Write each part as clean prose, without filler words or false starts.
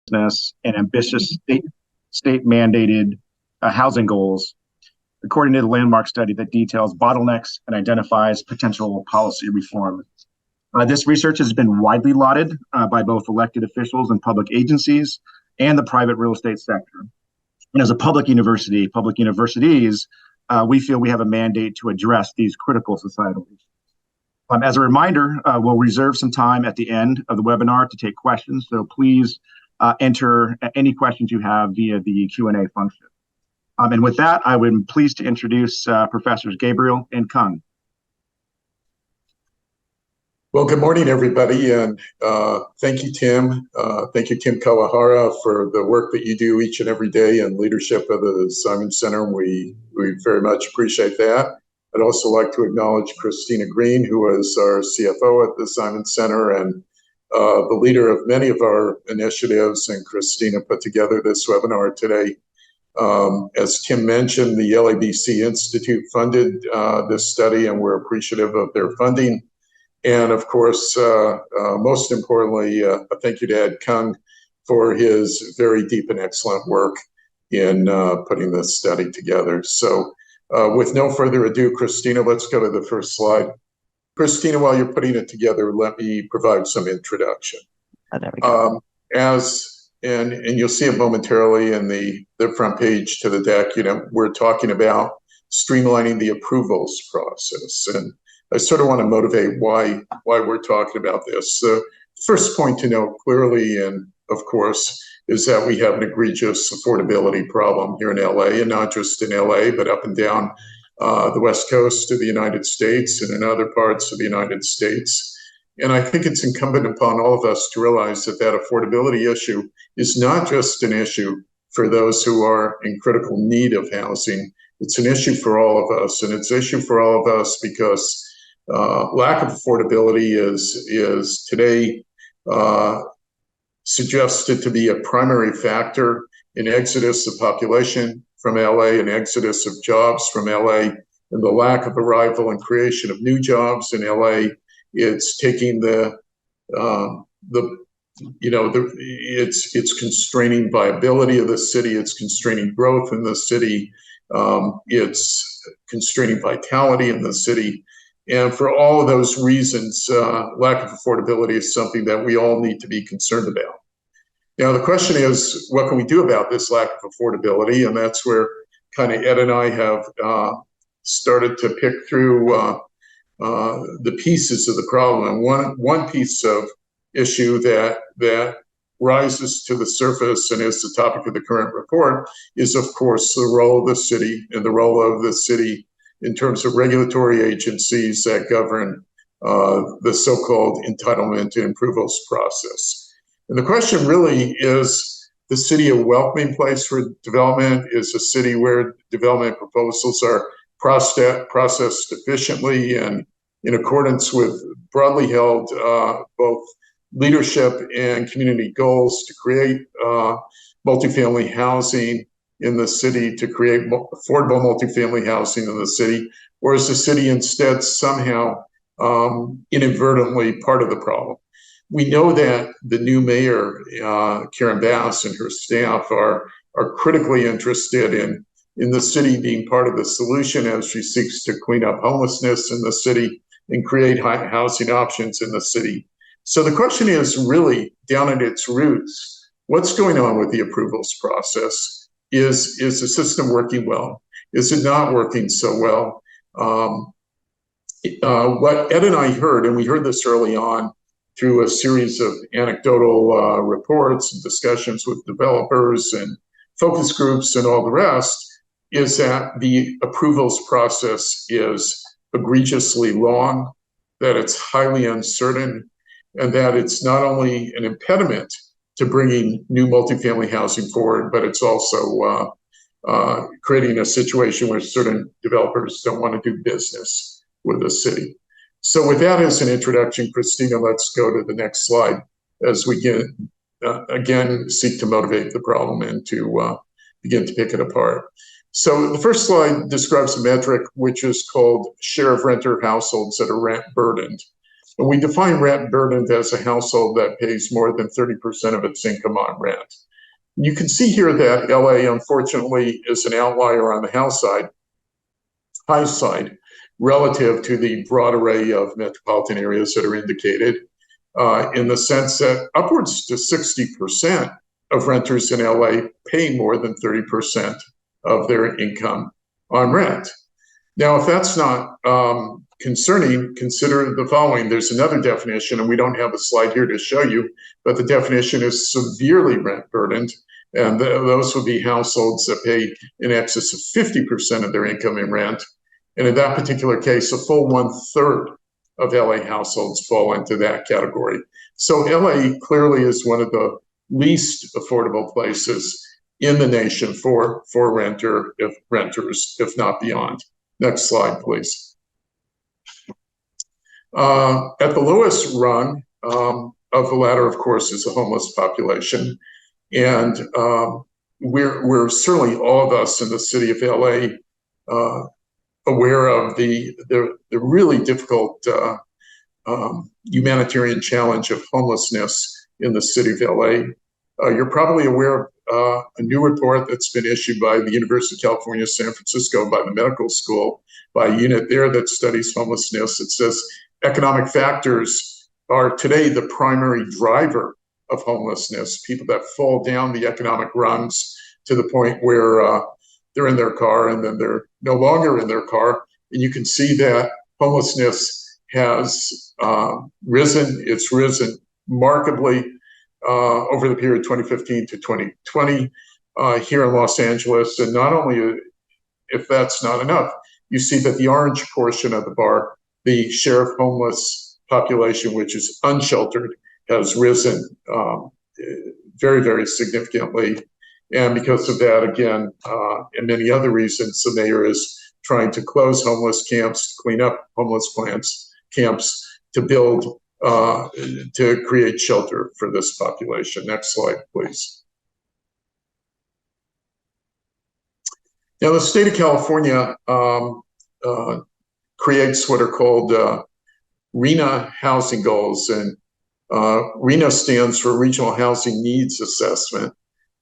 homelessness and ambitious state mandated housing goals, according to the landmark study that details bottlenecks and identifies potential policy reform. This research has been widely lauded by both elected officials and public agencies and the private real estate sector. And as a public universities, we feel we have a mandate to address these critical societal issues. As a reminder, we'll reserve some time at the end of the webinar to take questions, so please enter any questions you have via the Q&A function. And with that, I would be pleased to introduce Professors Gabriel and Kung. Well, good morning, everybody, and thank you, Tim. Thank you, Tim Kawahara, for the work that you do each and every day in leadership of the Ziman Center. We very much appreciate that. I'd also like to acknowledge Christina Green, who is our CFO at the Ziman Center and the leader of many of our initiatives, and Christina put together this webinar today. As Tim mentioned, the LABC Institute funded this study, and we're appreciative of their funding. And of course, most importantly, a thank you to Ed Kung for his very deep and excellent work in putting this study together. So with no further ado, Christina, let's go to the first slide. Christina, while you're putting it together, let me provide some introduction. Oh, there we go. And you'll see it momentarily in the front page to the deck, we're talking about streamlining the approvals process. And I sort of want to motivate why we're talking about this. The first point to note clearly, and of course, is that we have an egregious affordability problem here in LA, and not just in LA, but up and down the West Coast of the United States and in other parts of the United States. And I think it's incumbent upon all of us to realize that that affordability issue is not just an issue for those who are in critical need of housing. It's an issue for all of us, and it's an issue for all of us because lack of affordability is today suggested to be a primary factor in exodus of population from LA and exodus of jobs from LA, and the lack of arrival and creation of new jobs in LA. It's taking it's constraining viability of the city. It's constraining growth in the city. It's constraining vitality in the city. And for all of those reasons, lack of affordability is something that we all need to be concerned about. Now, the question is, what can we do about this lack of affordability? And that's where kind of Ed and I have started to pick through the pieces of the problem. And one piece of issue that rises to the surface and is the topic of the current report is, of course, the role of the city and the role of the city in terms of regulatory agencies that govern the so-called entitlement and approvals process. And the question really is the city a welcoming place for development? Is a city where development proposals are processed efficiently and in accordance with broadly held both leadership and community goals to create multifamily housing in the city, to create affordable multifamily housing in the city, or is the city instead somehow inadvertently part of the problem? We know that the new mayor, Karen Bass, and her staff are critically interested in the city being part of the solution as she seeks to clean up homelessness in the city and create housing options in the city. So the question is really down at its roots, what's going on with the approvals process? Is the system working well? Is it not working so well? What Ed and I heard, and we heard this early on through a series of anecdotal reports and discussions with developers and focus groups and all the rest, is that the approvals process is egregiously long, that it's highly uncertain, and that it's not only an impediment to bringing new multifamily housing forward, but it's also creating a situation where certain developers don't want to do business with the city. So with that as an introduction, Christina, let's go to the next slide as we again seek to motivate the problem and to begin to pick it apart. So the first slide describes a metric which is called share of renter households that are rent burdened. And we define rent burdened as a household that pays more than 30% of its income on rent. You can see here that LA, unfortunately, is an outlier on the high side, relative to the broad array of metropolitan areas that are indicated, in the sense that upwards to 60% of renters in LA pay more than 30% of their income on rent. Now, if that's not concerning, consider the following. There's another definition, and we don't have a slide here to show you, but the definition is severely rent burdened. And those would be households that pay in excess of 50% of their income in rent. And in that particular case, a full 1/3 of LA households fall into that category. So LA clearly is one of the least affordable places in the nation for renters, if not beyond. Next slide, please. At the lowest rung of the ladder, of course, is the homeless population. And we're certainly, all of us in the city of LA, aware of the really difficult humanitarian challenge of homelessness in the city of LA. You're probably aware of a new report that's been issued by the University of California, San Francisco, by the medical school, by a unit there that studies homelessness. It says economic factors are today the primary driver of homelessness, people that fall down the economic rungs to the point where they're in their car and then they're no longer in their car. And you can see that homelessness has risen. It's risen markedly over the period 2015 to 2020 here in Los Angeles. And not only, if that's not enough, you see that the orange portion of the bar, the share of homeless population, which is unsheltered, has risen very, very significantly. And because of that, again, and many other reasons, the mayor is trying to close homeless camps, clean up homeless camps, to build, to create shelter for this population. Next slide, please. Now, the state of California creates what are called RHNA housing goals, and RHNA stands for Regional Housing Needs Assessment.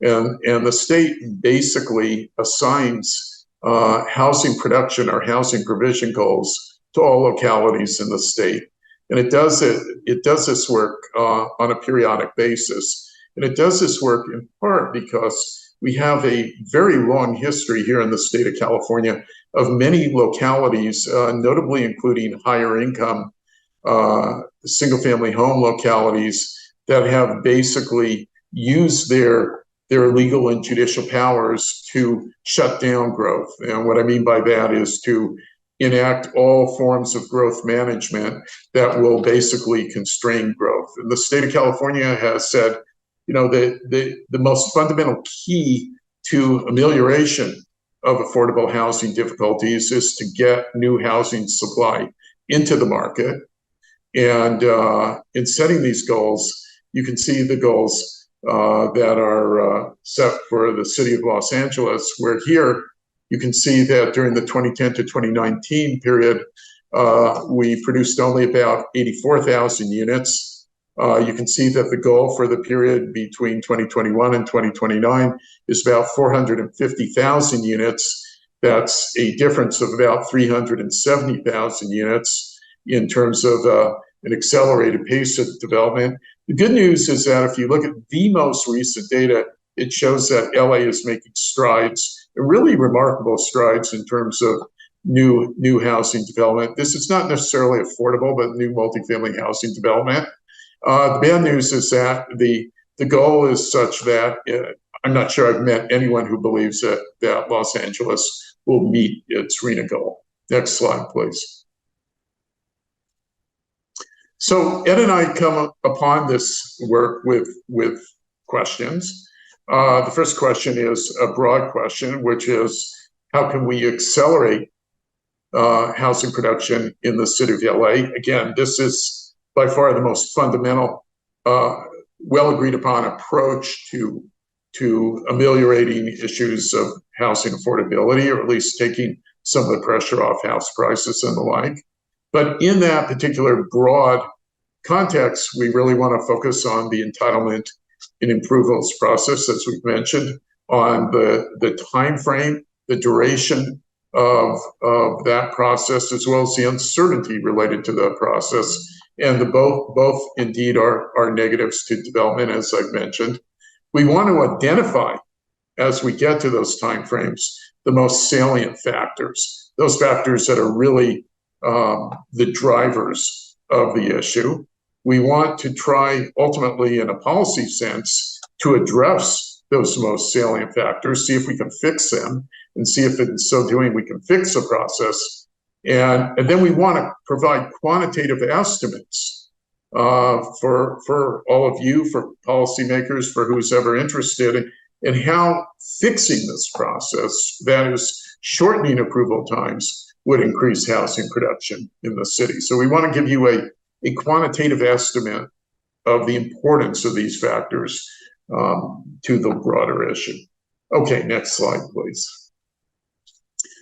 And the state basically assigns housing production or housing provision goals to all localities in the state. And it does this work on a periodic basis. And it does this work in part because we have a very long history here in the state of California of many localities, notably including higher income single-family home localities that have basically used their legal and judicial powers to shut down growth. And what I mean by that is to enact all forms of growth management that will basically constrain growth. And the state of California has said, you know, the most fundamental key to amelioration of affordable housing difficulties is to get new housing supply into the market. And in setting these goals, you can see the goals that are set for the city of Los Angeles, where here you can see that during the 2010 to 2019 period, we produced only about 84,000 units. You can see that the goal for the period between 2021 and 2029 is about 450,000 units. That's a difference of about 370,000 units in terms of an accelerated pace of development. The good news is that if you look at the most recent data, it shows that LA is making strides, really remarkable strides in terms of new housing development. This is not necessarily affordable, but new multifamily housing development. The bad news is that the goal is such that I'm not sure I've met anyone who believes that Los Angeles will meet its RHNA goal. Next slide, please. So Ed and I come upon this work with questions. The first question is a broad question, which is, how can we accelerate housing production in the city of LA? Again, this is by far the most fundamental, well agreed upon approach to ameliorating issues of housing affordability, or at least taking some of the pressure off house prices and the like. But in that particular broad context, we really want to focus on the entitlement and approvals process, as we've mentioned, on the time frame, the duration of that process, as well as the uncertainty related to the process. And both indeed are negatives to development, as I've mentioned. We want to identify, as we get to those timeframes, the most salient factors, those factors that are really the drivers of the issue. We want to try, ultimately, in a policy sense, to address those most salient factors, see if we can fix them, and see if in so doing we can fix the process. And then we want to provide quantitative estimates for all of you, for policymakers, for who's ever interested in how fixing this process, that is shortening approval times, would increase housing production in the city. So we want to give you a quantitative estimate of the importance of these factors to the broader issue. Okay, next slide, please.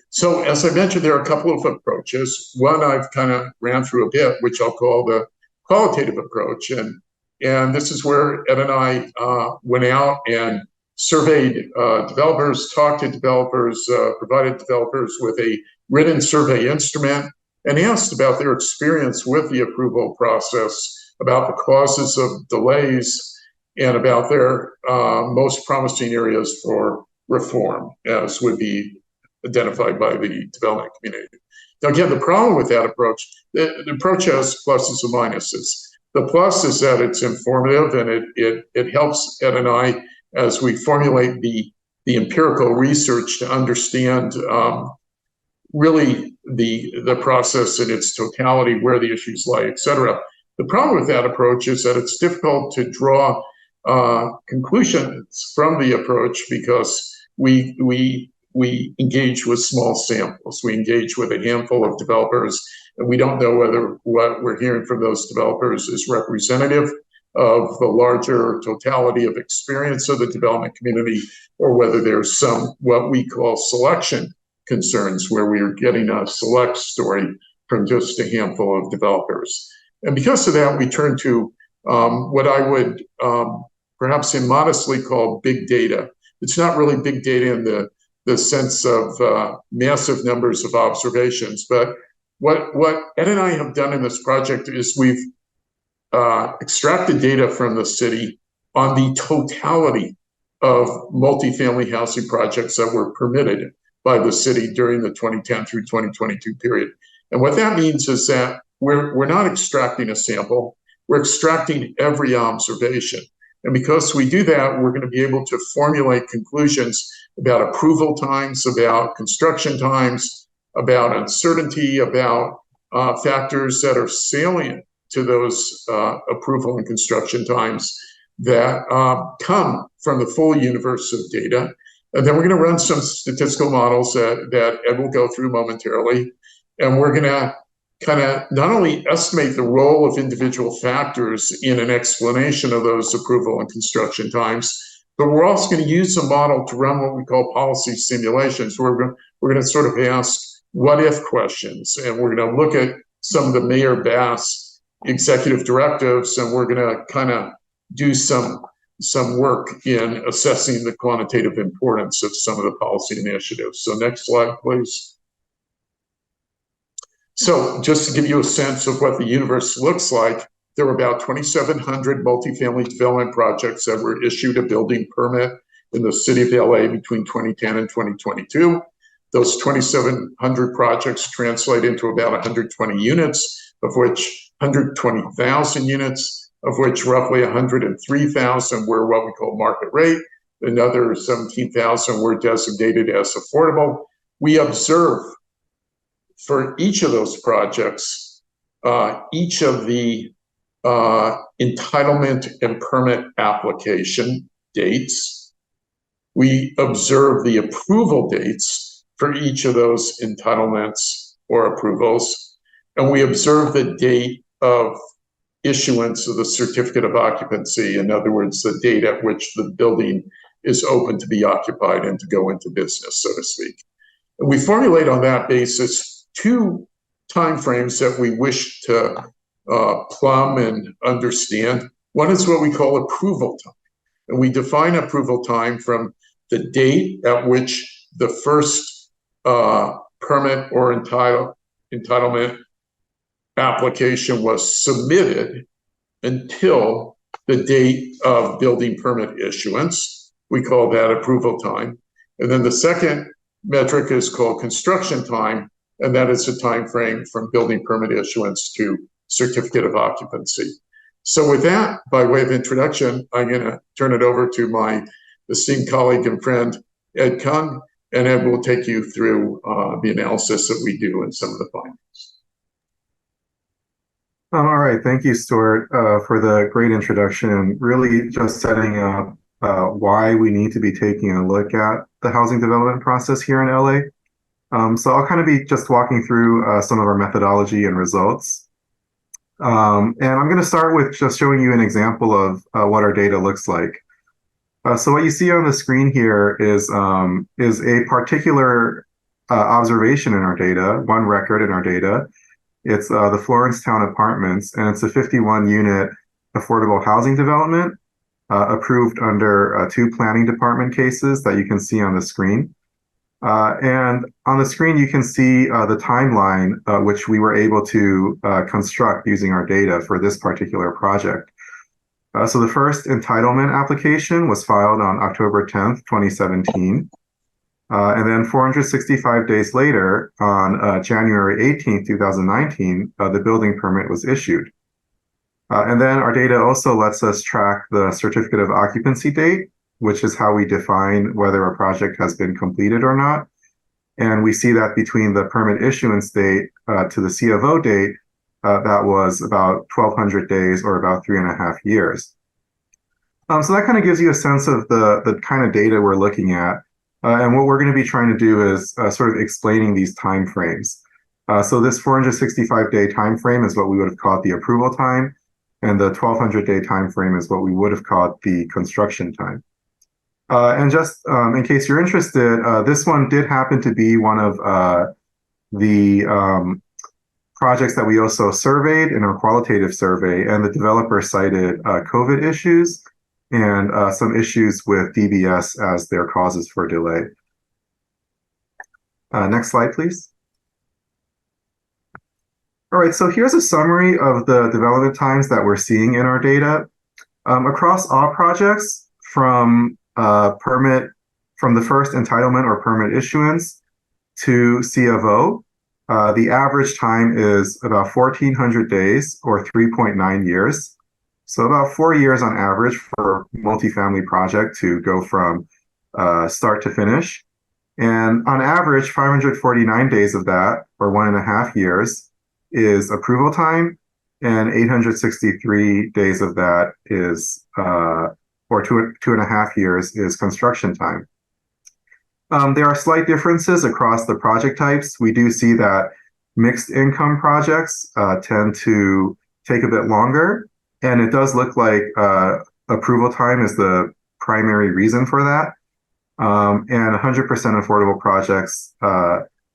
So as I mentioned, there are a couple of approaches. One I've kind of ran through a bit, which I'll call the qualitative approach. And this is where Ed and I went out and surveyed developers, talked to developers, provided developers with a written survey instrument, and asked about their experience with the approval process, about the causes of delays, and about their most promising areas for reform, as would be identified by the development community. Now, again, the problem with that approach, the approach has pluses and minuses. The plus is that it's informative, and it helps Ed and I as we formulate the empirical research to understand really the process in its totality, where the issues lie, et cetera. The problem with that approach is that it's difficult to draw conclusions from the approach because we engage with small samples. We engage with a handful of developers, and we don't know whether what we're hearing from those developers is representative of the larger totality of experience of the development community, or whether there's some what we call selection concerns, where we are getting a select story from just a handful of developers. And because of that, we turn to what I would perhaps immodestly call big data. It's not really big data in the sense of massive numbers of observations, but what Ed and I have done in this project is we've extracted data from the city on the totality of multifamily housing projects that were permitted by the city during the 2010 through 2022 period. And what that means is that we're not extracting a sample, we're extracting every observation. And because we do that, we're going to be able to formulate conclusions about approval times, about construction times, about uncertainty, about factors that are salient to those approval and construction times that come from the full universe of data. And then we're going to run some statistical models that Ed will go through momentarily. And we're going to kind of not only estimate the role of individual factors in an explanation of those approval and construction times, but we're also going to use a model to run what we call policy simulations. We're going to sort of ask what if questions, and we're going to look at some of the Mayor Bass executive directives, and we're going to kind of do some work in assessing the quantitative importance of some of the policy initiatives. So next slide, please. So just to give you a sense of what the universe looks like, there were about 2,700 multifamily development projects that were issued a building permit in the city of LA between 2010 and 2022. Those 2,700 projects translate into about 120 units, of which 120,000 units, of which roughly 103,000 were what we call market rate. Another 17,000 were designated as affordable. We observe for each of those projects, each of the entitlement and permit application dates. We observe the approval dates for each of those entitlements or approvals, and we observe the date of issuance of the certificate of occupancy. In other words, the date at which the building is open to be occupied and to go into business, so to speak. And we formulate on that basis two timeframes that we wish to plumb and understand. One is what we call approval time. And we define approval time from the date at which the first permit or entitlement application was submitted until the date of building permit issuance. We call that approval time. And then the second metric is called construction time, and that is the time frame from building permit issuance to certificate of occupancy. So with that, by way of introduction, I'm going to turn it over to my esteemed colleague and friend, Ed Kung, and Ed will take you through the analysis that we do and some of the findings. All right, thank you, Stuart, for the great introduction and really just setting up why we need to be taking a look at the housing development process here in LA. So I'll kind of be just walking through some of our methodology and results. And I'm going to start with just showing you an example of what our data looks like. So what you see on the screen here is a particular observation in our data, one record in our data. It's the Florence Town Apartments, and it's a 51-unit affordable housing development approved under 2 planning department cases that you can see on the screen. And on the screen, you can see the timeline which we were able to construct using our data for this particular project. So the first entitlement application was filed on October 10th, 2017. And then 465 days later, on January 18th, 2019, the building permit was issued. And then our data also lets us track the certificate of occupancy date, which is how we define whether a project has been completed or not. And we see that between the permit issuance date to the C of O date, that was about 1,200 days or about 3.5 years. So that kind of gives you a sense of the kind of data we're looking at. And what we're going to be trying to do is sort of explaining these time frames. So this 465-day time frame is what we would have called the approval time, and the 1,200-day time frame is what we would have called the construction time. And just in case you're interested, this one did happen to be one of the projects that we also surveyed in our qualitative survey, and the developer cited COVID issues and some issues with DBS as their causes for delay. Next slide, please. All right, so here's a summary of the development times that we're seeing in our data. Across all projects, from the first entitlement or permit issuance to C of O, the average time is about 1,400 days or 3.9 years. So about 4 years on average for a multifamily project to go from start to finish. And on average, 549 days of that, or 1.5 years, is approval time, and 863 days of that is, or 2.5 years, is construction time. There are slight differences across the project types. We do see that mixed income projects tend to take a bit longer, and it does look like approval time is the primary reason for that. And 100% affordable projects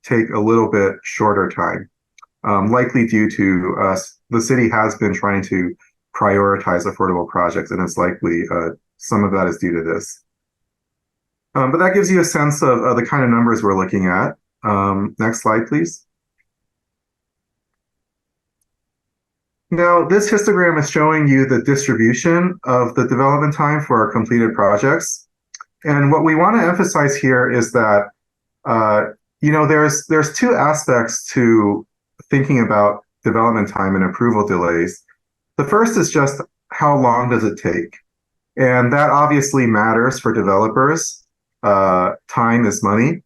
take a little bit shorter time, likely due to the city has been trying to prioritize affordable projects, and it's likely some of that is due to this. But that gives you a sense of the kind of numbers we're looking at. Next slide, please. Now, this histogram is showing you the distribution of the development time for our completed projects. And what we want to emphasize here is that, there's 2 aspects to thinking about development time and approval delays. The first is just how long does it take? And that obviously matters for developers. Time is money.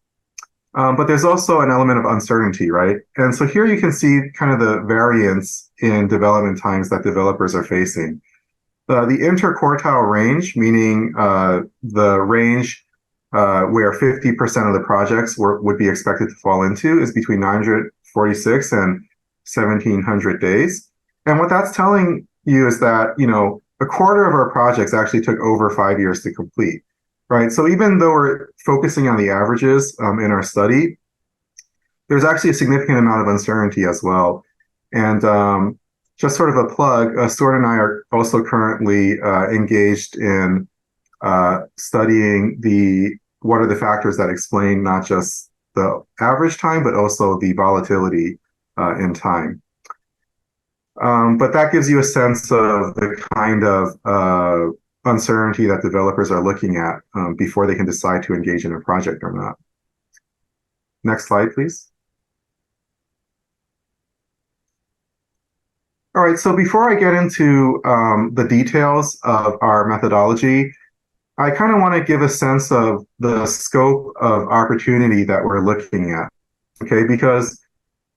But there's also an element of uncertainty, right? And so here you can see kind of the variance in development times that developers are facing. The interquartile range, meaning the range where 50% of the projects would be expected to fall into, is between 946 and 1,700 days. And what that's telling you is that, a quarter of our projects actually took over 5 years to complete. Right. So even though we're focusing on the averages in our study, there's actually a significant amount of uncertainty as well. And just sort of a plug, Stuart and I are also currently engaged in studying what are the factors that explain not just the average time, but also the volatility in time. But that gives you a sense of the kind of uncertainty that developers are looking at before they can decide to engage in a project or not. Next slide, please. All right, so before I get into the details of our methodology, I kind of want to give a sense of the scope of opportunity that we're looking at, okay? Because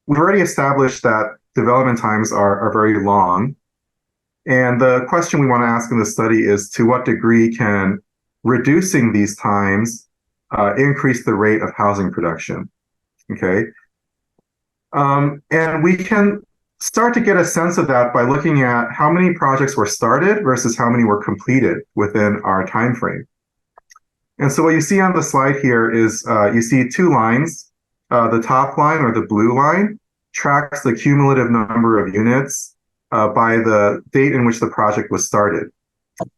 we've already established that development times are very long. And the question we want to ask in the study is, to what degree can reducing these times increase the rate of housing production, okay? And we can start to get a sense of that by looking at how many projects were started versus how many were completed within our time frame. And so what you see on the slide here is you see two lines. The top line, or the blue line, tracks the cumulative number of units by the date in which the project was started.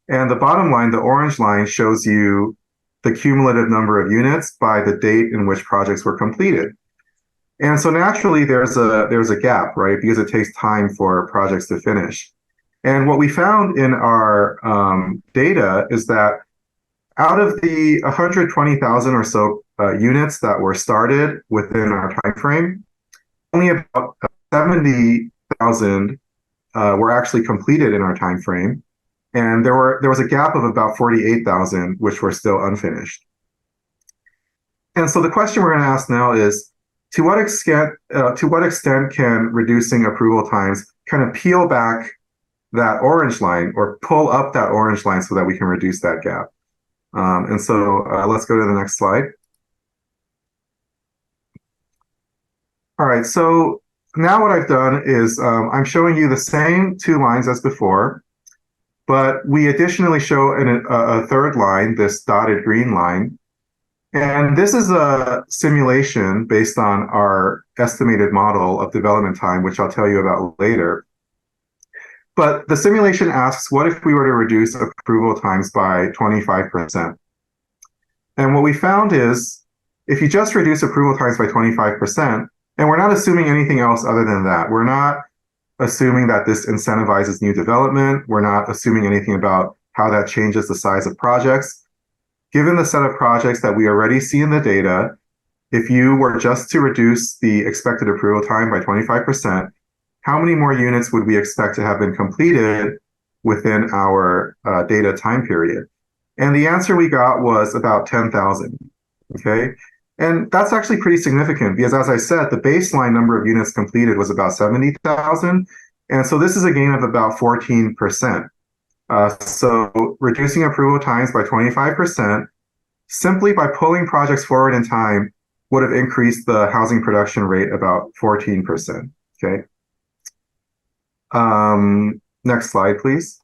And the bottom line, the orange line, shows you the cumulative number of units by the date in which projects were completed. And so naturally there's a gap, right? Because it takes time for projects to finish. And what we found in our data is that out of the 120,000 or so units that were started within our time frame, only about 70,000 were actually completed in our time frame, and there was a gap of about 48,000 which were still unfinished. And so the question we're going to ask now is, to what extent can reducing approval times kind of peel back that orange line or pull up that orange line so that we can reduce that gap? And so let's go to the next slide. All right, so now what I've done is I'm showing you the same two lines as before, but we additionally show a third line, this dotted green line. And this is a simulation based on our estimated model of development time, which I'll tell you about later. But the simulation asks, what if we were to reduce approval times by 25%? And what we found is, if you just reduce approval times by 25%, and we're not assuming anything else other than that, we're not assuming that this incentivizes new development, we're not assuming anything about how that changes the size of projects. Given the set of projects that we already see in the data, if you were just to reduce the expected approval time by 25%, how many more units would we expect to have been completed within our data time period? And the answer we got was about 10,000, okay? And that's actually pretty significant because, as I said, the baseline number of units completed was about 70,000. And so this is a gain of about 14%. So reducing approval times by 25% simply by pulling projects forward in time would have increased the housing production rate about 14%, okay? Next slide, please.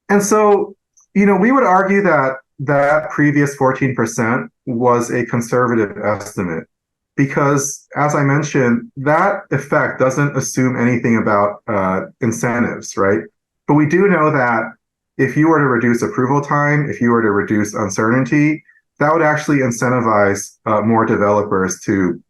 And so, we would argue that that previous 14% was a conservative estimate because, as I mentioned, that effect doesn't assume anything about incentives, right? But we do know that if you were to reduce approval time, if you were to reduce uncertainty, that would actually incentivize more developers to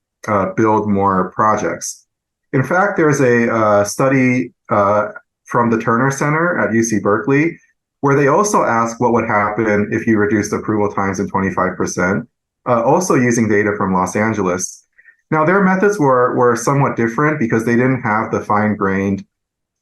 build more projects. In fact, there's a study from the Turner Center at UC Berkeley where they also ask what would happen if you reduced approval times in 25%, also using data from Los Angeles. Now, their methods were somewhat different because they didn't have the fine-grained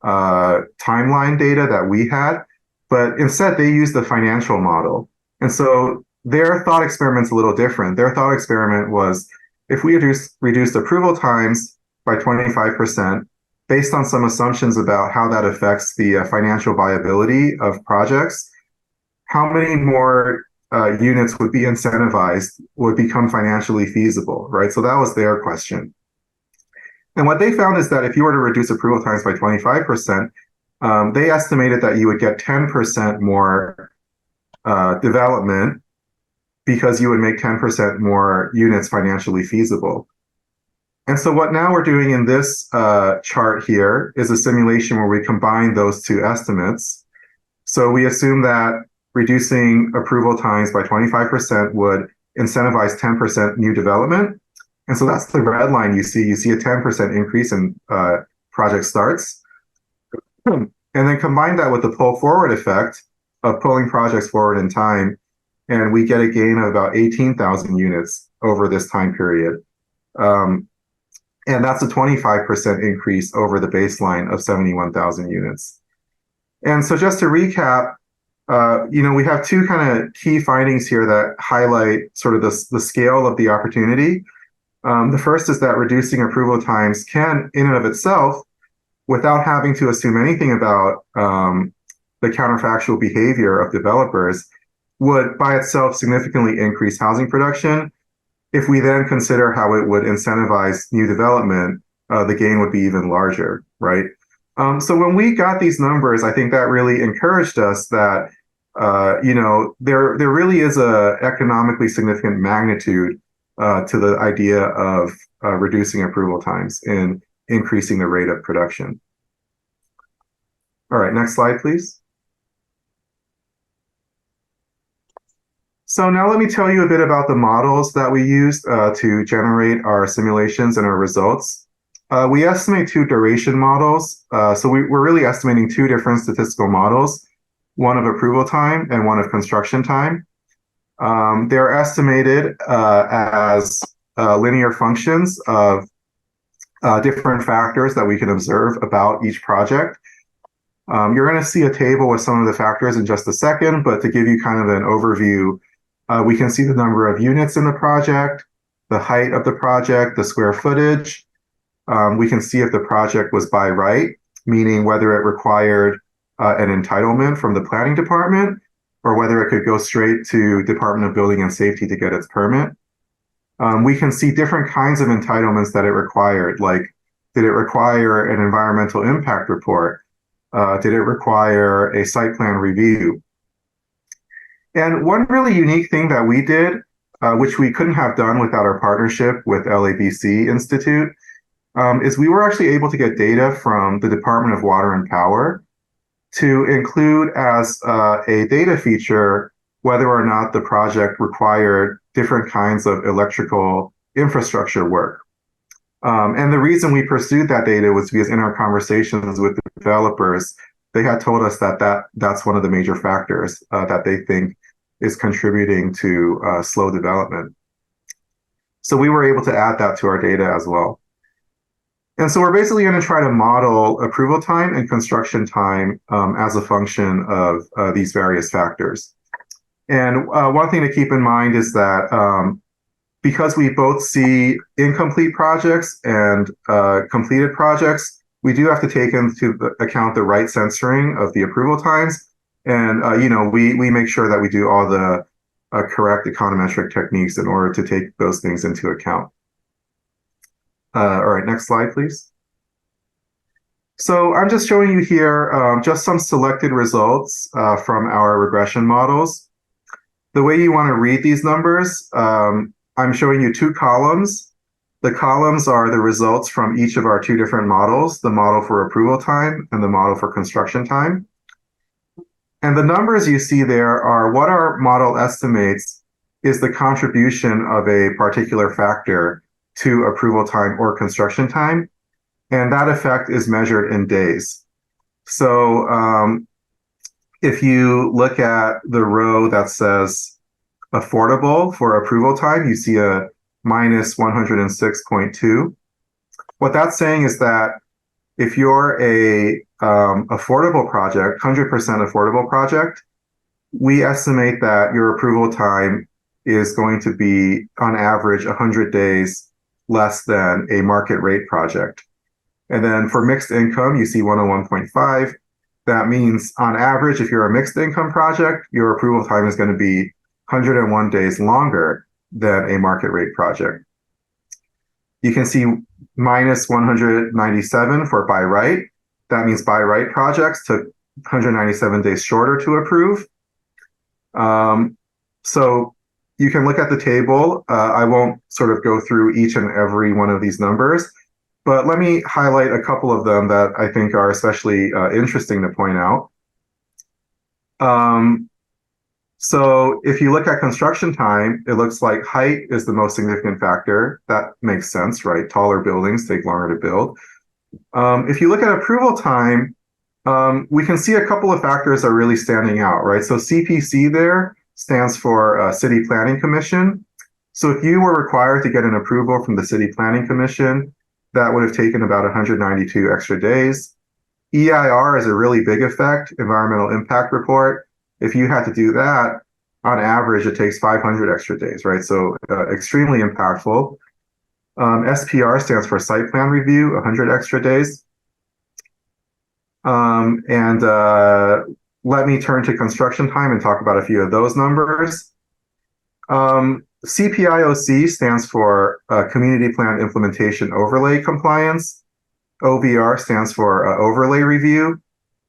timeline data that we had, but instead they used the financial model. And so their thought experiment's a little different. Their thought experiment was, if we reduced approval times by 25%, based on some assumptions about how that affects the financial viability of projects, how many more units would be incentivized, would become financially feasible, right? So that was their question. And what they found is that if you were to reduce approval times by 25%, they estimated that you would get 10% more development because you would make 10% more units financially feasible. And so what now we're doing in this chart here is a simulation where we combine those two estimates. So we assume that reducing approval times by 25% would incentivize 10% new development. And so that's the red line you see. You see a 10% increase in project starts. And then combine that with the pull forward effect of pulling projects forward in time, and we get a gain of about 18,000 units over this time period. And that's a 25% increase over the baseline of 71,000 units. And so just to recap, we have two kind of key findings here that highlight sort of the scale of the opportunity. The first is that reducing approval times can, in and of itself, without having to assume anything about the counterfactual behavior of developers, would by itself significantly increase housing production. If we then consider how it would incentivize new development, the gain would be even larger, right? So when we got these numbers, I think that really encouraged us that, there really is a economically significant magnitude to the idea of reducing approval times and increasing the rate of production. All right, next slide, please. So now let me tell you a bit about the models that we used to generate our simulations and our results. We estimate two duration models. So we're really estimating two different statistical models, one of approval time and one of construction time. They're estimated as linear functions of different factors that we can observe about each project. You're going to see a table with some of the factors in just a second, but to give you kind of an overview, we can see the number of units in the project, the height of the project, the square footage. We can see if the project was by right, meaning whether it required an entitlement from the planning department or whether it could go straight to Department of Building and Safety to get its permit. We can see different kinds of entitlements that it required, like did it require an environmental impact report? Did it require a site plan review? And one really unique thing that we did, which we couldn't have done without our partnership with LABC Institute, is we were actually able to get data from the Department of Water and Power to include as a data feature whether or not the project required different kinds of electrical infrastructure work. And the reason we pursued that data was because in our conversations with the developers, they had told us that that's one of the major factors that they think is contributing to slow development. So we were able to add that to our data as well. And so we're basically going to try to model approval time and construction time as a function of these various factors. And one thing to keep in mind is that because we both see incomplete projects and completed projects, we do have to take into account the right censoring of the approval times. And, we make sure that we do all the correct econometric techniques in order to take those things into account. All right, next slide, please. So I'm just showing you here just some selected results from our regression models. The way you want to read these numbers, I'm showing you two columns. The columns are the results from each of our two different models, the model for approval time and the model for construction time. And the numbers you see there are what our model estimates is the contribution of a particular factor to approval time or construction time. And that effect is measured in days. So if you look at the row that says affordable for approval time, you see a minus 106.2. What that's saying is that if you're a affordable project, 100% affordable project, we estimate that your approval time is going to be on average 100 days less than a market rate project. And then for mixed income, you see 101.5. That means on average, if you're a mixed income project, your approval time is going to be 101 days longer than a market rate project. You can see minus 197 for by right. That means by right projects took 197 days shorter to approve. So, you can look at the table. I won't sort of go through each and every one of these numbers, but let me highlight a couple of them that I think are especially interesting to point out. So if you look at construction time, it looks like height is the most significant factor. That makes sense, right? Taller buildings take longer to build. If you look at approval time, we can see a couple of factors are really standing out, right? So CPC there stands for City Planning Commission. So if you were required to get an approval from the City Planning Commission, that would have taken about 192 extra days. EIR is a really big effect, Environmental Impact Report. If you had to do that, on average, it takes 500 extra days, right? So extremely impactful. SPR stands for Site Plan Review, 100 extra days. Let me turn to construction time and talk about a few of those numbers. CPIOC stands for Community Plan Implementation Overlay Compliance. OVR stands for Overlay Review.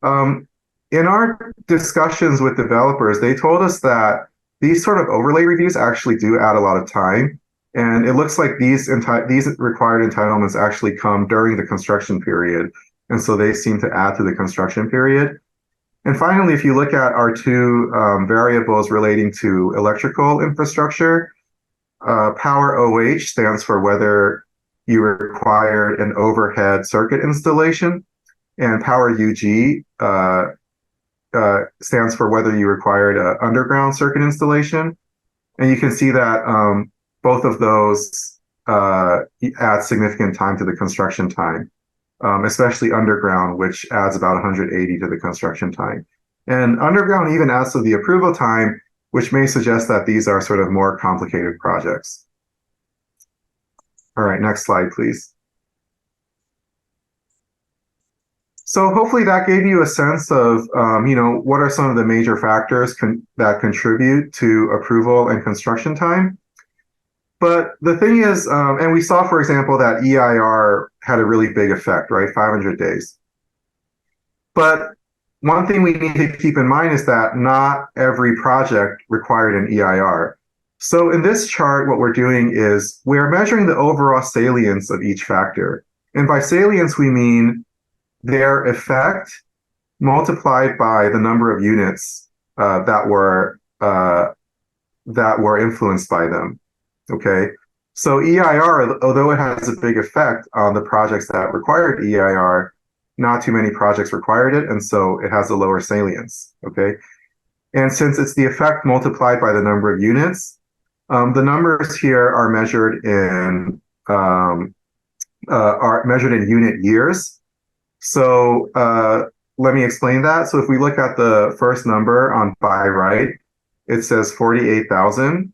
In our discussions with developers, they told us that these sort of overlay reviews actually do add a lot of time. And it looks like these required entitlements actually come during the construction period. And so they seem to add to the construction period. And finally, if you look at our two variables relating to electrical infrastructure, Power OH stands for whether you require an overhead circuit installation, and Power UG stands for whether you required an underground circuit installation. And you can see that both of those add significant time to the construction time, especially underground, which adds about 180 to the construction time. And underground even adds to the approval time, which may suggest that these are sort of more complicated projects. All right, next slide, please. So hopefully that gave you a sense of, what are some of the major factors that contribute to approval and construction time. But the thing is, and we saw, for example, that EIR had a really big effect, right? 500 days. But one thing we need to keep in mind is that not every project required an EIR. So in this chart, what we're doing is we're measuring the overall salience of each factor. And by salience, we mean their effect multiplied by the number of units that were influenced by them. Okay, so EIR, although it has a big effect on the projects that required EIR, not too many projects required it, and so it has a lower salience. Okay, and since it's the effect multiplied by the number of units, the numbers here are measured in unit years. So let me explain that. So if we look at the first number on by right, it says 48,000.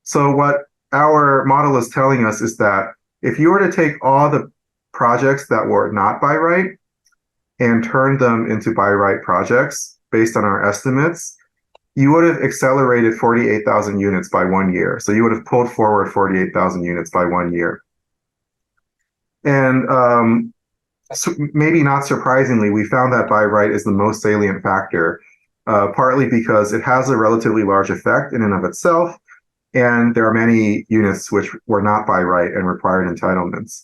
So what our model is telling us is that if you were to take all the projects that were not by right and turn them into by right projects based on our estimates, you would have accelerated 48,000 units by 1 year. So you would have pulled forward 48,000 units by 1 year. And so maybe not surprisingly, we found that by right is the most salient factor, partly because it has a relatively large effect in and of itself, and there are many units which were not by right and required entitlements.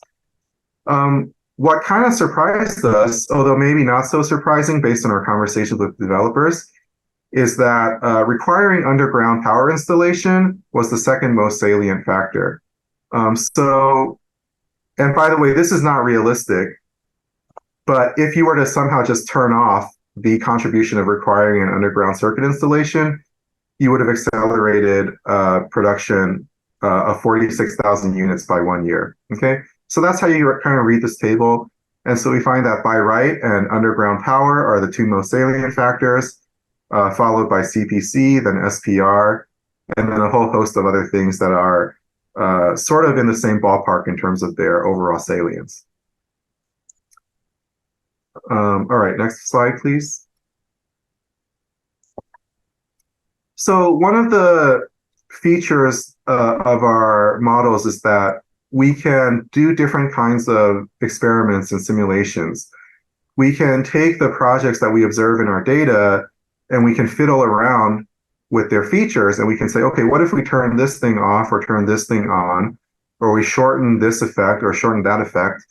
What kind of surprised us, although maybe not so surprising based on our conversations with developers, is that requiring underground power installation was the second most salient factor. And by the way, this is not realistic, but if you were to somehow just turn off the contribution of requiring an underground circuit installation, you would have accelerated production of 46,000 units by 1 year. Okay, so that's how you kind of read this table. And so we find that by right and underground power are the two most salient factors, followed by CPC, then SPR, and then a whole host of other things that are sort of in the same ballpark in terms of their overall salience. All right, next slide, please. So one of the features of our models is that we can do different kinds of experiments and simulations. We can take the projects that we observe in our data and we can fiddle around with their features, and we can say, okay, what if we turn this thing off or turn this thing on, or we shorten this effect or shorten that effect,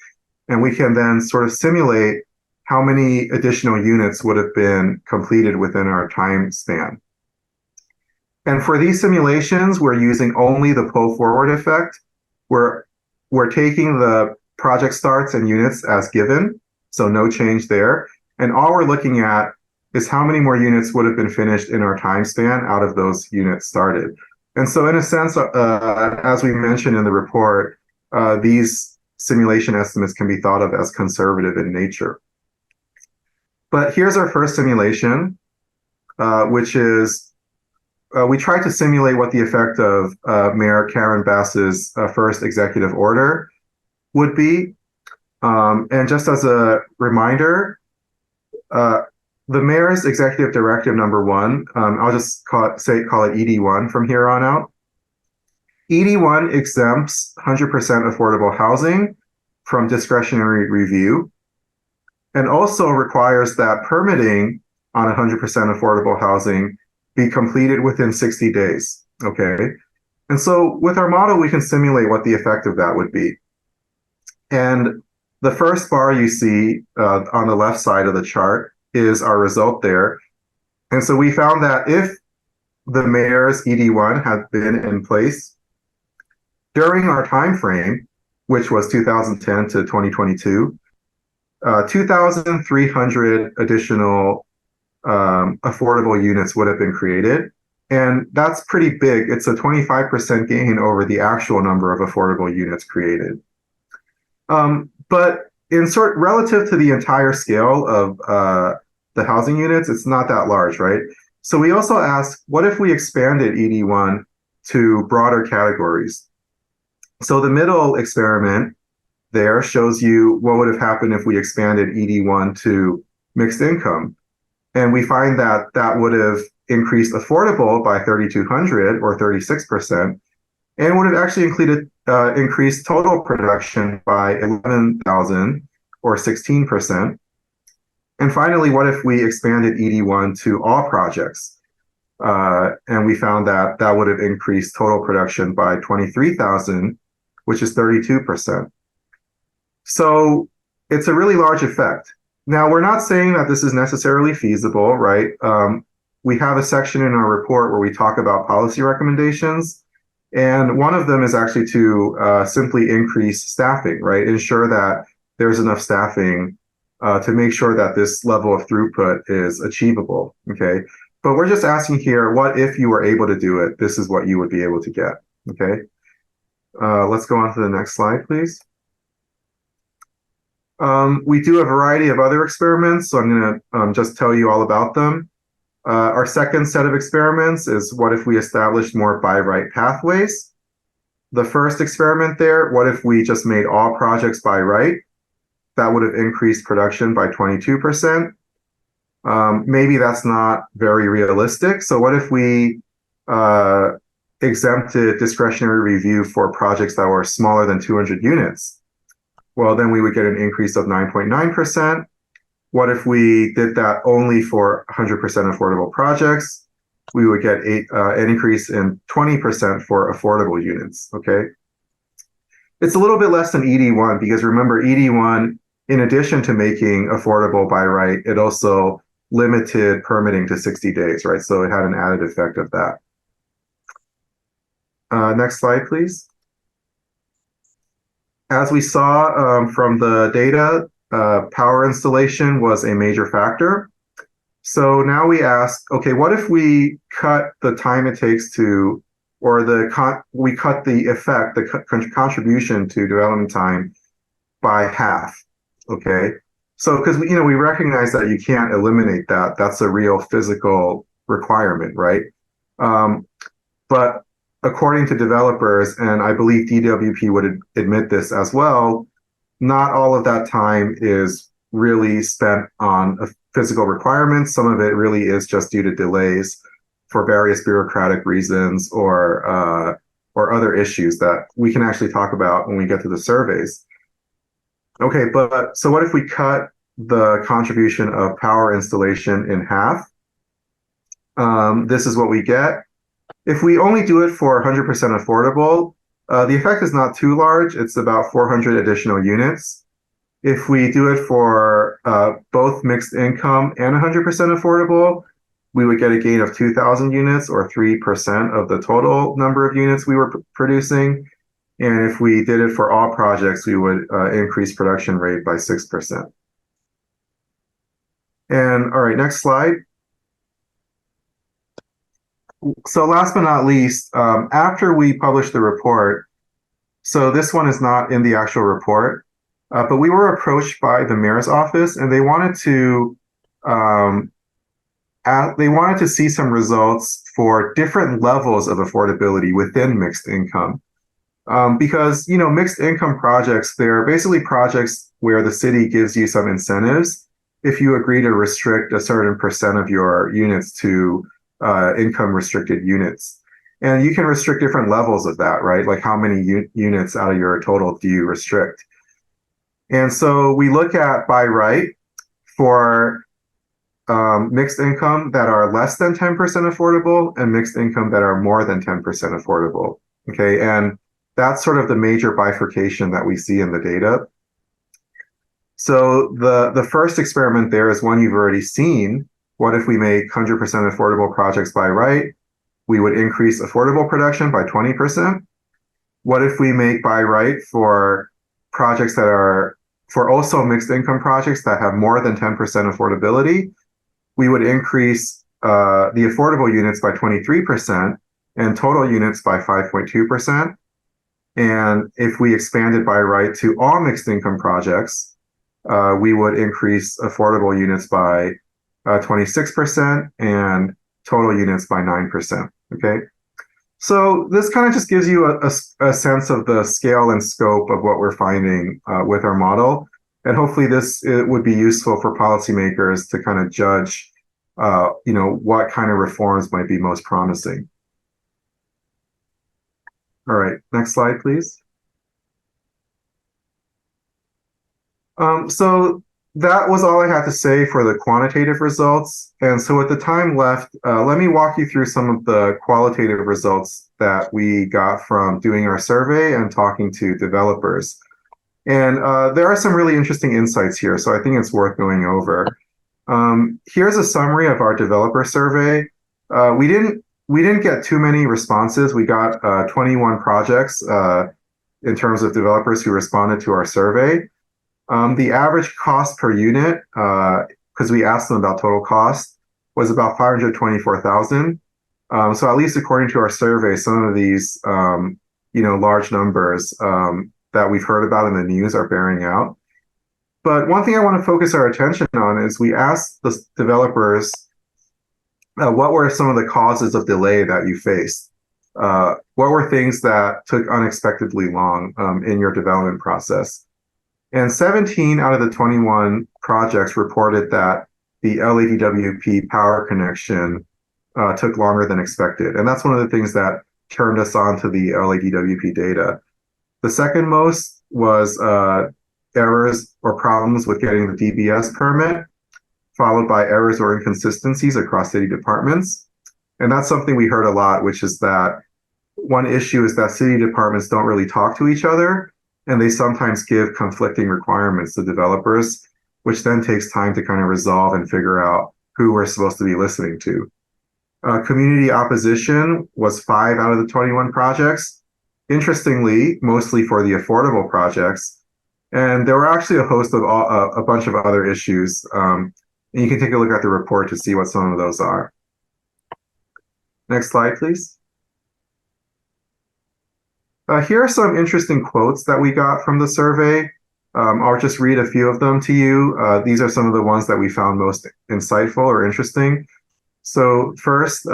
and we can then sort of simulate how many additional units would have been completed within our time span. And for these simulations, we're using only the pull forward effect. We're taking the project starts and units as given, so no change there. And all we're looking at is how many more units would have been finished in our time span out of those units started. And so in a sense, as we mentioned in the report, these simulation estimates can be thought of as conservative in nature. But here's our first simulation, which is we tried to simulate what the effect of Mayor Karen Bass's first executive order would be. And just as a reminder, the mayor's executive directive number 1, I'll just call it ED1 from here on out. ED1 exempts 100% affordable housing from discretionary review, and also requires that permitting on 100% affordable housing be completed within 60 days, okay? And so with our model, we can simulate what the effect of that would be. And the first bar you see on the left side of the chart is our result there. And so we found that if the mayor's ED1 had been in place during our time frame, which was 2010 to 2022, 2,300 additional affordable units would have been created. And that's pretty big. It's a 25% gain over the actual number of affordable units created. But relative to the entire scale of the housing units, it's not that large, right? So we also asked, what if we expanded ED1 to broader categories? So the middle experiment there shows you what would have happened if we expanded ED1 to mixed income. And we find that that would have increased affordable by 3,200 or 36%, and would have actually increased total production by 11,000 or 16%. And finally, what if we expanded ED1 to all projects? And we found that that would have increased total production by 23,000, which is 32%. So it's a really large effect. Now, we're not saying that this is necessarily feasible, right? We have a section in our report where we talk about policy recommendations. And one of them is actually to simply increase staffing, right? Ensure that there's enough staffing to make sure that this level of throughput is achievable, okay? But we're just asking here, what if you were able to do it? This is what you would be able to get, okay? Let's go on to the next slide, please. We do a variety of other experiments, so I'm gonna just tell you all about them. Our second set of experiments is what if we established more by right pathways? The first experiment there, what if we just made all projects by right? That would have increased production by 22%. Maybe that's not very realistic. So what if we exempted discretionary review for projects that were smaller than 200 units? Well, then we would get an increase of 9.9%. What if we did that only for 100% affordable projects? We would get an increase in 20% for affordable units, okay? It's a little bit less than ED1 because remember, ED1, in addition to making affordable by right, it also limited permitting to 60 days, right? So it had an added effect of that. Next slide, please. As we saw from the data, power installation was a major factor. So now we ask, okay, what if we cut the time it takes to, or we cut the effect, the contribution to development time by half, okay? So, because we recognize that you can't eliminate that. That's a real physical requirement, right? But according to developers, and I believe DWP would admit this as well, not all of that time is really spent on physical requirements. Some of it really is just due to delays for various bureaucratic reasons or other issues that we can actually talk about when we get to the surveys. Okay, but so what if we cut the contribution of power installation in half? this is what we get. If we only do it for 100% affordable, the effect is not too large. It's about 400 additional units. If we do it for both mixed income and 100% affordable, we would get a gain of 2,000 units, or 3% of the total number of units we were producing. And if we did it for all projects, we would increase production rate by 6%. And all right, next slide. So last but not least, after we published the report, so this one is not in the actual report, but we were approached by the mayor's office, and they wanted to see some results for different levels of affordability within mixed income. Because, mixed income projects, they're basically projects where the city gives you some incentives if you agree to restrict a certain percent of your units to income restricted units. And you can restrict different levels of that, right? Like how many units out of your total do you restrict? And so we look at by right for mixed income that are less than 10% affordable and mixed income that are more than 10% affordable. Okay, and that's sort of the major bifurcation that we see in the data. So the first experiment there is one you've already seen. What if we make 100% affordable projects by right? We would increase affordable production by 20%. What if we make by right for projects that are, for also mixed income projects that have more than 10% affordability? We would increase the affordable units by 23% and total units by 5.2%. And if we expanded by right to all mixed income projects, we would increase affordable units by 26% and total units by 9%. Okay, so this kind of just gives you a sense of the scale and scope of what we're finding with our model, and hopefully it would be useful for policymakers to kind of judge, what kind of reforms might be most promising. All right, next slide, please. So that was all I had to say for the quantitative results. And so with the time left, let me walk you through some of the qualitative results that we got from doing our survey and talking to developers. And there are some really interesting insights here, so I think it's worth going over. Here's a summary of our developer survey. We didn't get too many responses. We got 21 projects in terms of developers who responded to our survey. The average cost per unit, because we asked them about total cost, was about $524,000. So at least according to our survey, some of these, large numbers that we've heard about in the news are bearing out. But one thing I want to focus our attention on is we asked the developers, what were some of the causes of delay that you faced? What were things that took unexpectedly long in your development process? And 17 out of the 21 projects reported that the LADWP power connection took longer than expected. And that's one of the things that turned us on to the LADWP data. The second most was errors or problems with getting the DBS permit, followed by errors or inconsistencies across city departments. And that's something we heard a lot, which is that one issue is that city departments don't really talk to each other, and they sometimes give conflicting requirements to developers, which then takes time to kind of resolve and figure out who we're supposed to be listening to. Community opposition was 5 out of the 21 projects. Interestingly, mostly for the affordable projects. And there were actually a host of a bunch of other issues. And you can take a look at the report to see what some of those are. Next slide, please. Here are some interesting quotes that we got from the survey. I'll just read a few of them to you. These are some of the ones that we found most insightful or interesting. So first,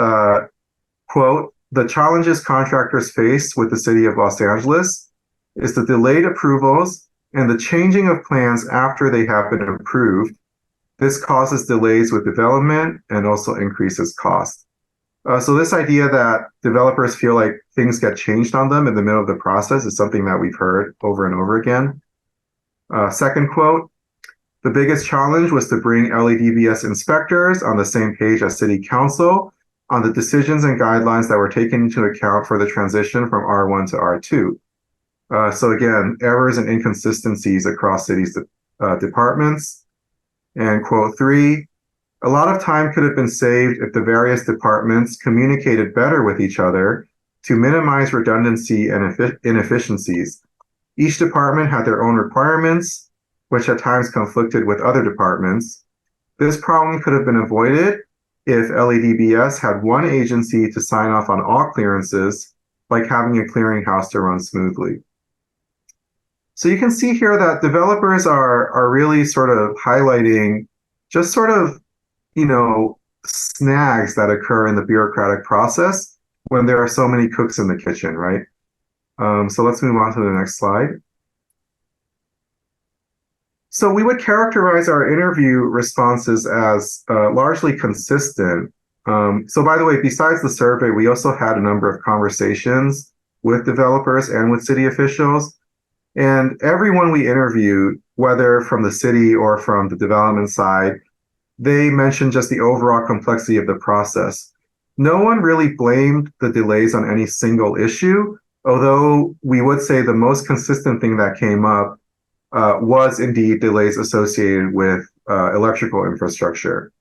quote, "The challenges contractors face with the city of Los Angeles is the delayed approvals and the changing of plans after they have been approved. This causes delays with development and also increases cost." So this idea that developers feel like things get changed on them in the middle of the process is something that we've heard over and over again. Second quote, "The biggest challenge was to bring LADBS inspectors on the same page as city council on the decisions and guidelines that were taken into account for the transition from R1 to R2. So again, errors and inconsistencies across cities' departments. And quote 3, a lot of time could have been saved if the various departments communicated better with each other to minimize redundancy and inefficiencies. Each department had their own requirements, which at times conflicted with other departments. This problem could have been avoided if LADBS had one agency to sign off on all clearances, like having a clearinghouse to run smoothly. So you can see here that developers are really sort of highlighting just sort of, snags that occur in the bureaucratic process when there are so many cooks in the kitchen, right? So let's move on to the next slide. So we would characterize our interview responses as largely consistent. So by the way, besides the survey, we also had a number of conversations with developers and with city officials. And everyone we interviewed, whether from the city or from the development side, they mentioned just the overall complexity of the process. No one really blamed the delays on any single issue, although we would say the most consistent thing that came up was indeed delays associated with electrical infrastructure.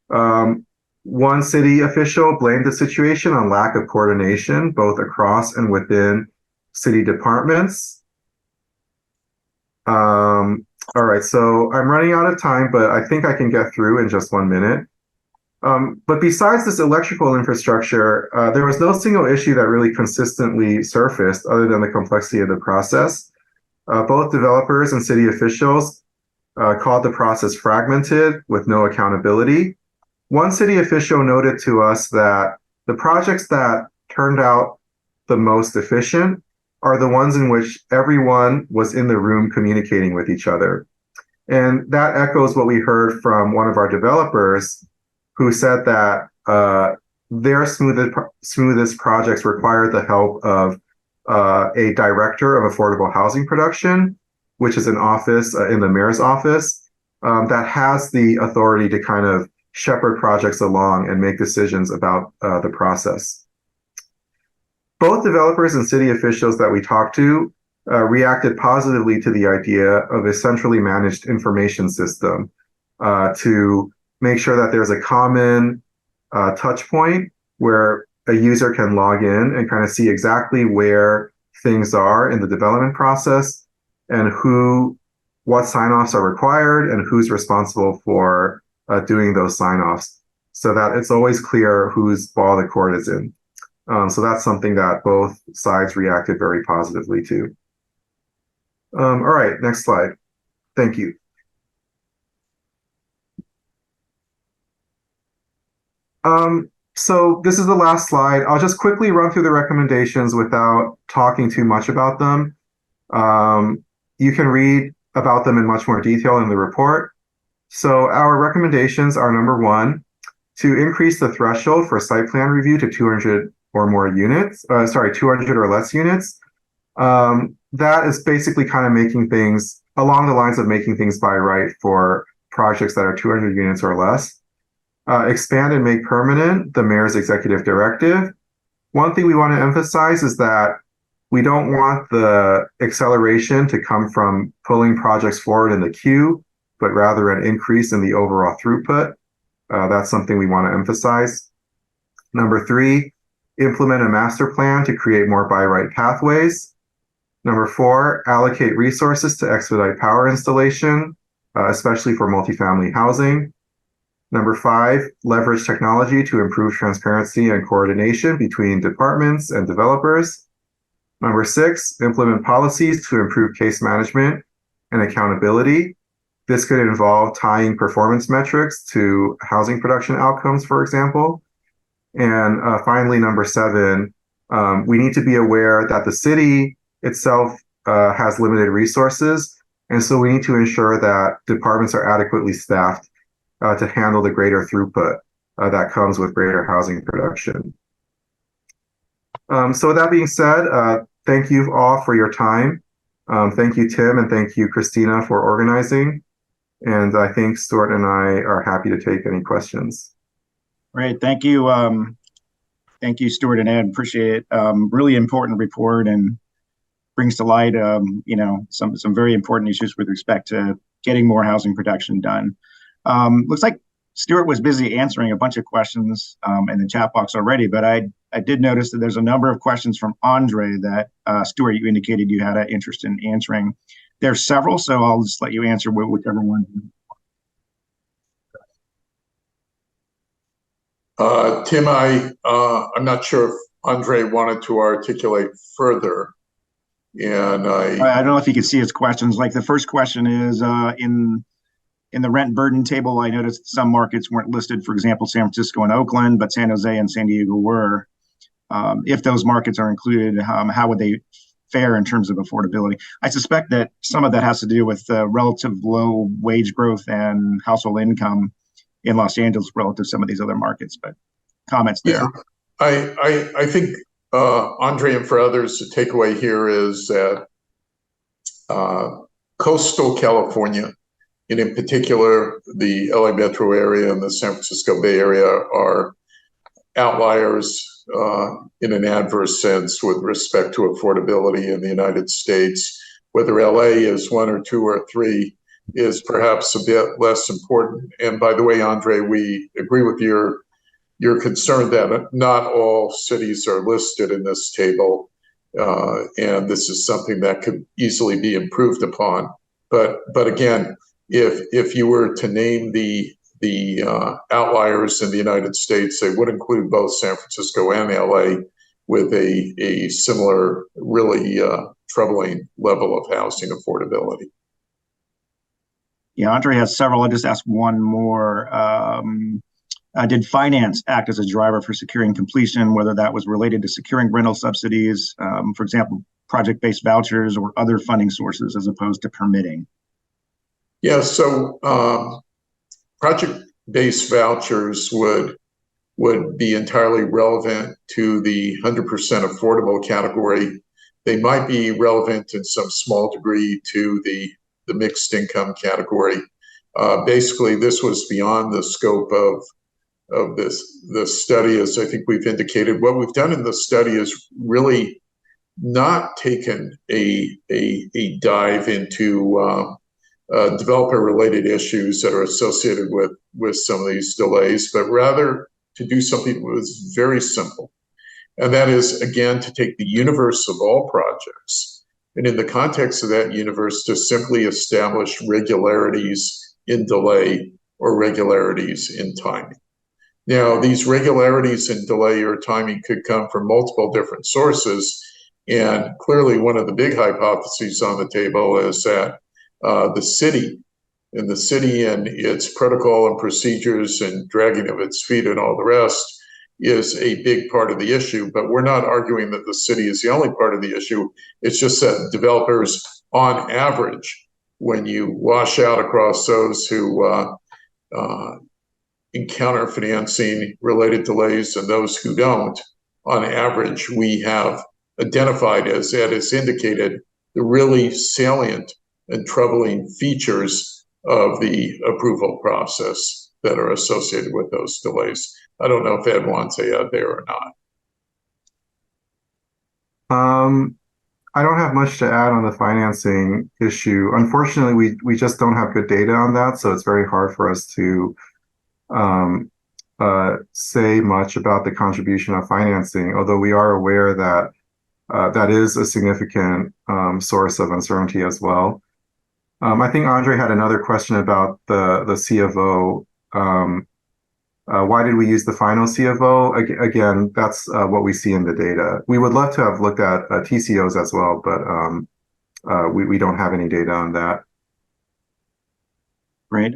One city official blamed the situation on lack of coordination, both across and within city departments. All right, so I'm running out of time, but I think I can get through in just 1 minute. But besides this electrical infrastructure, there was no single issue that really consistently surfaced other than the complexity of the process. Both developers and city officials called the process fragmented with no accountability. One city official noted to us that the projects that turned out the most efficient are the ones in which everyone was in the room communicating with each other. And that echoes what we heard from one of our developers who said that their smoothest projects required the help of a director of affordable housing production, which is an office in the mayor's office that has the authority to kind of shepherd projects along and make decisions about the process. Both developers and city officials that we talked to reacted positively to the idea of a centrally managed information system to make sure that there's a common touch point where a user can log in and kind of see exactly where things are in the development process and what sign-offs are required and who's responsible for doing those sign-offs, so that it's always clear whose ball the court is in. So that's something that both sides reacted very positively to. All right, next slide. Thank you. So this is the last slide. I'll just quickly run through the recommendations without talking too much about them. You can read about them in much more detail in the report. So our recommendations are: number 1, to increase the threshold for site plan review to 200 or more units, 200 or less units. That is basically kind of making things along the lines of making things by right for projects that are 200 units or less. Expand and make permanent the mayor's executive directive. One thing we want to emphasize is that we don't want the acceleration to come from pulling projects forward in the queue, but rather an increase in the overall throughput. That's something we want to emphasize. Number 3, implement a master plan to create more by right pathways. Number 4, allocate resources to expedite power installation, especially for multifamily housing. Number 5, leverage technology to improve transparency and coordination between departments and developers. Number 6, implement policies to improve case management and accountability. This could involve tying performance metrics to housing production outcomes, for example. And finally, number 7, we need to be aware that the city itself has limited resources. And so we need to ensure that departments are adequately staffed to handle the greater throughput that comes with greater housing production. So with that being said, thank you all for your time. Thank you, Tim, and thank you, Christina, for organizing. And I think Stuart and I are happy to take any questions. Great. Thank you. Thank you, Stuart and Ed. Appreciate it. Really important report and brings to light, some very important issues with respect to getting more housing production done. Looks like Stuart was busy answering a bunch of questions in the chat box already, but I did notice that there's a number of questions from Andre that Stuart, you indicated you had an interest in answering. There's several, so I'll just let you answer whichever one. Tim, I'm not sure if Andre wanted to articulate further, and I don't know if you can see his questions. Like the first question is in the rent burden table, I noticed some markets weren't listed, for example, San Francisco and Oakland, but San Jose and San Diego were. If those markets are included, how would they fare in terms of affordability? I suspect that some of that has to do with relative low wage growth and household income in Los Angeles relative to some of these other markets, but comments there. Yeah, I think, Andre, and for others, the takeaway here is that coastal California, and in particular, the LA metro area and the San Francisco Bay Area are outliers in an adverse sense with respect to affordability in the United States. Whether LA is 1 or 2 or 3 is perhaps a bit less important. And by the way, Andre, we agree with your concern that not all cities are listed in this table, and this is something that could easily be improved upon. But again, if you were to name the outliers in the United States, they would include both San Francisco and LA with a similar, really troubling level of housing affordability. Yeah, Andre has several. I'll just ask one more. Did finance act as a driver for securing completion, whether that was related to securing rental subsidies, for example, project-based vouchers or other funding sources as opposed to permitting? Yeah, so project-based vouchers would be entirely relevant to the 100% affordable category. They might be relevant in some small degree to the mixed income category. Basically, this was beyond the scope of this study, as I think we've indicated. What we've done in the study is really not taken a dive into developer-related issues that are associated with some of these delays, but rather to do something that was very simple. And that is, again, to take the universe of all projects, and in the context of that universe, to simply establish regularities in delay or regularities in timing. Now, these regularities in delay or timing could come from multiple different sources, and clearly one of the big hypotheses on the table is that the city and its protocol and procedures and dragging of its feet and all the rest is a big part of the issue. But we're not arguing that the city is the only part of the issue. It's just that developers, on average, when you wash out across those who encounter financing related delays and those who don't, on average, we have identified, as Ed has indicated, the really salient and troubling features of the approval process that are associated with those delays. I don't know if Ed wants to add there or not. I don't have much to add on the financing issue. Unfortunately, we just don't have good data on that, so it's very hard for us to say much about the contribution of financing, although we are aware that that is a significant source of uncertainty as well. I think Andre had another question about the C of O. Why did we use the final C of O? Again, that's what we see in the data. We would love to have looked at TCOs as well, but we don't have any data on that. Great.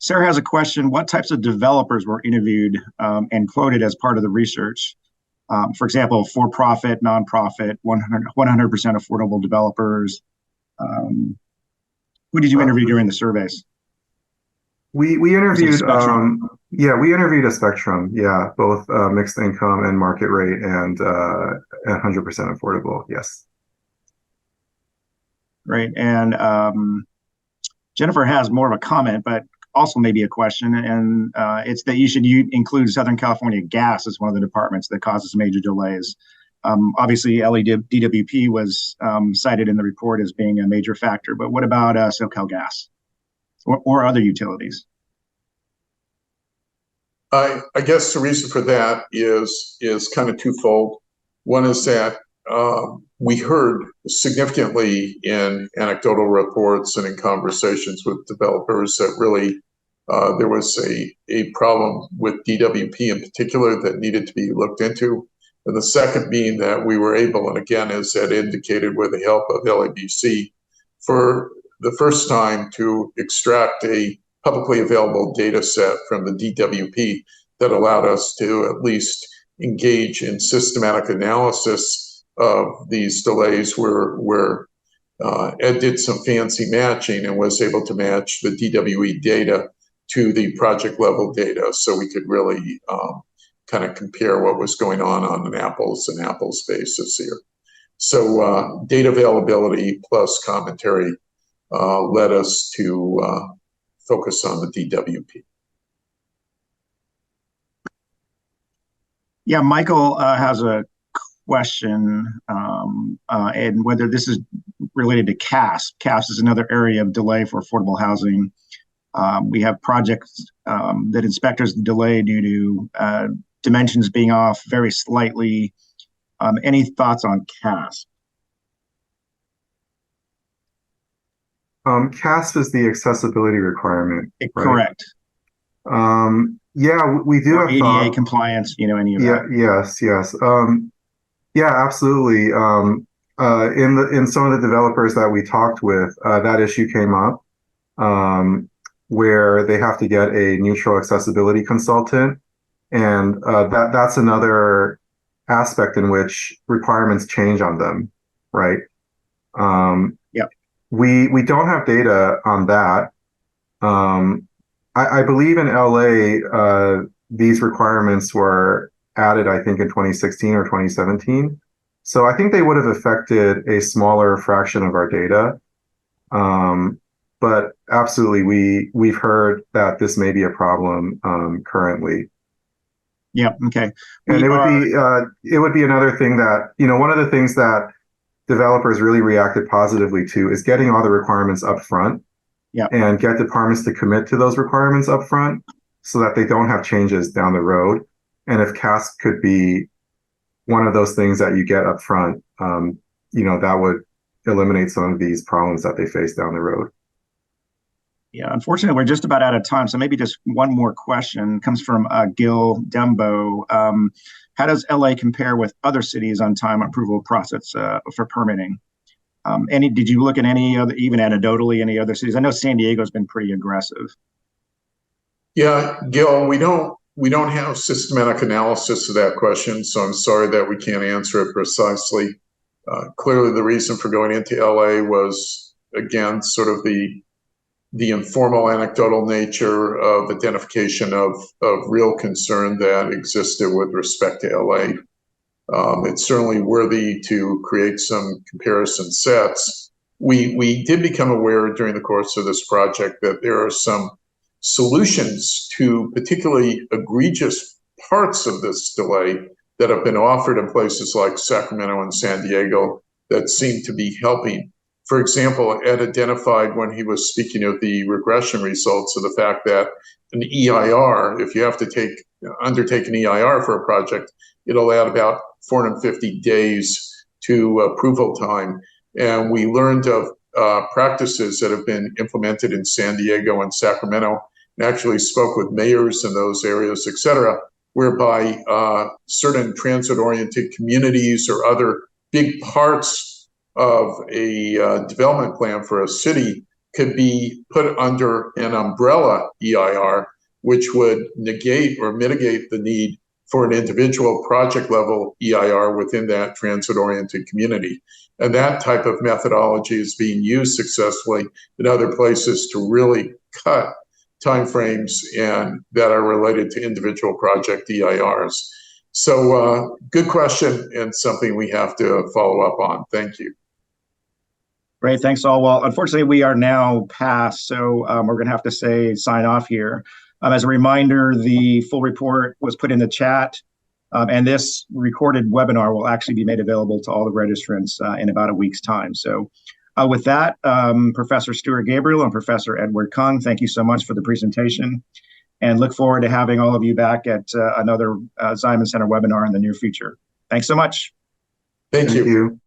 Sarah has a question. What types of developers were interviewed and quoted as part of the research? For example, for-profit, nonprofit, 100% affordable developers. Who did you interview during the surveys? We interviewed, we interviewed a spectrum. Yeah, both mixed income and market rate and 100% affordable. Yes. Great. And Jennifer has more of a comment, but also may be a question, and it's that you should include Southern California Gas as one of the departments that causes major delays. Obviously, DWP was cited in the report as being a major factor, but what about SoCal Gas or other utilities? I guess the reason for that is kind of twofold. One is that we heard significantly in anecdotal reports and in conversations with developers that really there was a problem with DWP in particular that needed to be looked into. And the second being that we were able, and again, as Ed indicated, with the help of LABC, for the first time to extract a publicly available data set from the DWP that allowed us to at least engage in systematic analysis of these delays where Ed did some fancy matching and was able to match the DWE data to the project level data so we could really kind of compare what was going on an apples and apples basis here. So data availability plus commentary led us to focus on the DWP. Yeah, Michael has a question, and whether this is related to CAS. CAS is another area of delay for affordable housing. We have projects that inspectors delay due to dimensions being off very slightly. Any thoughts on CAS? CASP is the accessibility requirement, right? Correct. Yeah, we do have ADA compliance, any of that. Yes. Yeah, absolutely. In some of the developers that we talked with, that issue came up, where they have to get a neutral accessibility consultant. And that's another aspect in which requirements change on them, right? Yeah. We don't have data on that. I believe in LA, these requirements were added, I think, in 2016 or 2017. So I think they would have affected a smaller fraction of our data. But absolutely, we've heard that this may be a problem currently. Yeah. Okay. And it would be another thing that, one of the things that developers really reacted positively to is getting all the requirements up front. Yeah. And get departments to commit to those requirements up front so that they don't have changes down the road. And if CASP could be one of those things that you get up front, that would eliminate some of these problems that they face down the road. Yeah, unfortunately, we're just about out of time. So maybe just one more question comes from Gil Dembo. How does LA compare with other cities on time approval process for permitting? Did you look at any other, even anecdotally, any other cities? I know San Diego's been pretty aggressive. Yeah, Gil, we don't have systematic analysis of that question, so I'm sorry that we can't answer it precisely. Clearly, the reason for going into LA was, again, sort of the informal anecdotal nature of identification of real concern that existed with respect to LA. It's certainly worthy to create some comparison sets. We did become aware during the course of this project that there are some solutions to particularly egregious parts of this delay that have been offered in places like Sacramento and San Diego that seem to be helping. For example, Ed identified when he was speaking of the regression results of the fact that an EIR, if you have to undertake an EIR for a project, it'll add about 450 days to approval time. And we learned of practices that have been implemented in San Diego and Sacramento, and actually spoke with mayors in those areas, et cetera, whereby certain transit-oriented communities or other big parts of a development plan for a city could be put under an umbrella EIR, which would negate or mitigate the need for an individual project level EIR within that transit-oriented community. And that type of methodology is being used successfully in other places to really cut timeframes and that are related to individual project EIRs. So good question and something we have to follow up on. Thank you. Great, thanks all. Well, unfortunately, we are now past, so we're going to have to sign off here. As a reminder, the full report was put in the chat, and this recorded webinar will actually be made available to all the registrants in about a week's time. So with that, Professor Stuart Gabriel and Professor Edward Kung, thank you so much for the presentation, and look forward to having all of you back at another Ziman Center webinar in the near future. Thanks so much. Thank you. You.